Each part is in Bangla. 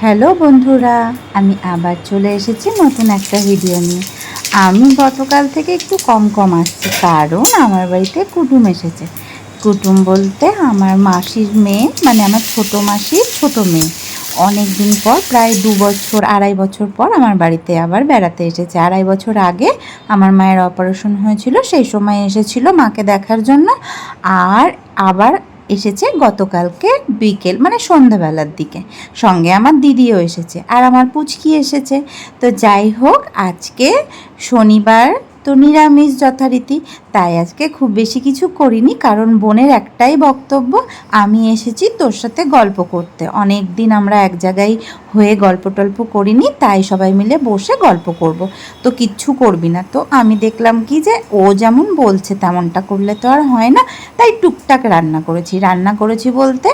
হ্যালো বন্ধুরা, আমি আবার চলে এসেছি নতুন একটা ভিডিও নিয়ে। আমি গতকাল থেকে একটু কম আসছি, কারণ আমার বাড়িতে কুটুম এসেছে। কুটুম বলতে আমার মাসির মেয়ে, মানে আমার ছোটো মাসির ছোটো মেয়ে। অনেক দিন পর, প্রায় 2 বছর 2.5 বছর পর আমার বাড়িতে আবার বেড়াতে এসেছে। 2.5 বছর আগে আমার মায়ের অপারেশন হয়েছিল, সেই সময় এসেছিল মাকে দেখার জন্য। আর আবার এসেছে গতকালকে বিকেল, মানে সন্ধ্যাবেলার দিকে। সঙ্গে আমার দিদিও এসেছে আর আমার পুচকি এসেছে। তো যাই হোক, আজকে শনিবার, তো নিরামিষ যথারীতি। তাই আজকে খুব বেশি কিছু করিনি, কারণ বোনের একটাই বক্তব্য, আমি এসেছি তোর সাথে গল্প করতে। অনেক দিন আমরা এক জায়গায় হয়ে গল্প টল্প করিনি, তাই সবাই মিলে বসে গল্প করব। তো কিচ্ছু করবি না। তো আমি দেখলাম কি যে ও যেমন বলছে তেমনটা করলে তো আর হয় না, তাই টুকটাক রান্না করেছি বলতে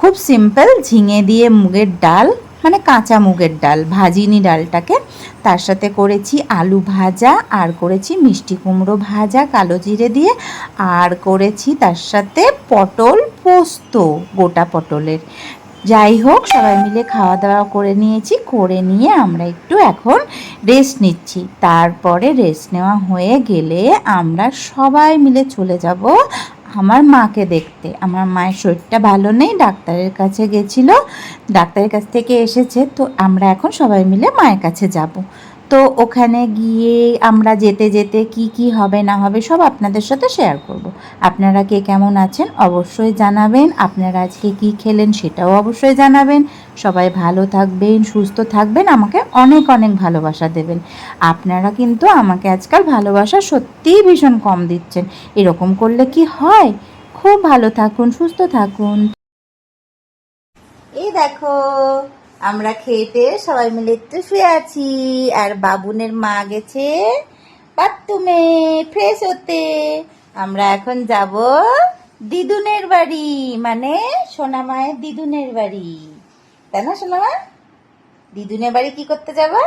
খুব সিম্পল, ঝিঙে দিয়ে মুগের ডাল, মানে কাঁচা মুগের ডাল, ভাজিনি ডালটাকে। তার সাথে করেছি আলু ভাজা, আর করেছি মিষ্টি কুমড়ো ভাজা কালো জিরে দিয়ে, আর করেছি তার সাথে পটল পোস্ত, গোটা পটলের। যাই হোক, সবাই মিলে খাওয়া দাওয়া করে নিয়েছি, করে নিয়ে আমরা একটু এখন রেস্ট নিচ্ছি। তারপরে রেস্ট নেওয়া হয়ে গেলে আমরা সবাই মিলে চলে যাব আমার মাকে দেখতে। আমার মায়ের শরীরটা ভালো নেই, ডাক্তারের কাছে গেছিলো, ডাক্তারের কাছ থেকে এসেছে। তো আমরা এখন সবাই মিলে মায়ের কাছে যাব। তো ওখানে গিয়ে আমরা যেতে যেতে কি কি হবে না হবে সব আপনাদের সাথে শেয়ার করব। আপনারা কে কেমন আছেন অবশ্যই জানাবেন, আপনারা আজকে কি খেলেন সেটাও অবশ্যই জানাবেন। সবাই ভালো থাকবেন, সুস্থ থাকবেন, আমাকে অনেক অনেক ভালোবাসা দেবেন। আপনারা কিন্তু আমাকে আজকাল ভালোবাসা সত্যিই ভীষণ কম দিচ্ছেন। এরকম করলে কি হয়? খুব ভালো থাকুন, সুস্থ থাকুন। এই দেখো, আমরা খেতে সবাই মিলে একটু শুয়ে আছি, আর বাবুনের মা গেছে বাথরুমে ফ্রেশ হতে। আমরা এখন যাব দিদুনের বাড়ি, মানে সোনা মায়ের দিদুনের বাড়ি, তাই না সোনা মা? দিদুনের বাড়ি কি করতে যাবা?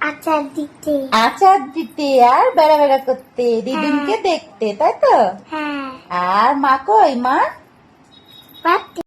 আচার দিতে। আচার দিতে আর বেড়া বেড়া করতে, দিদুনকে দেখতে, তাই তো? হ্যাঁ। আর মা কই? মা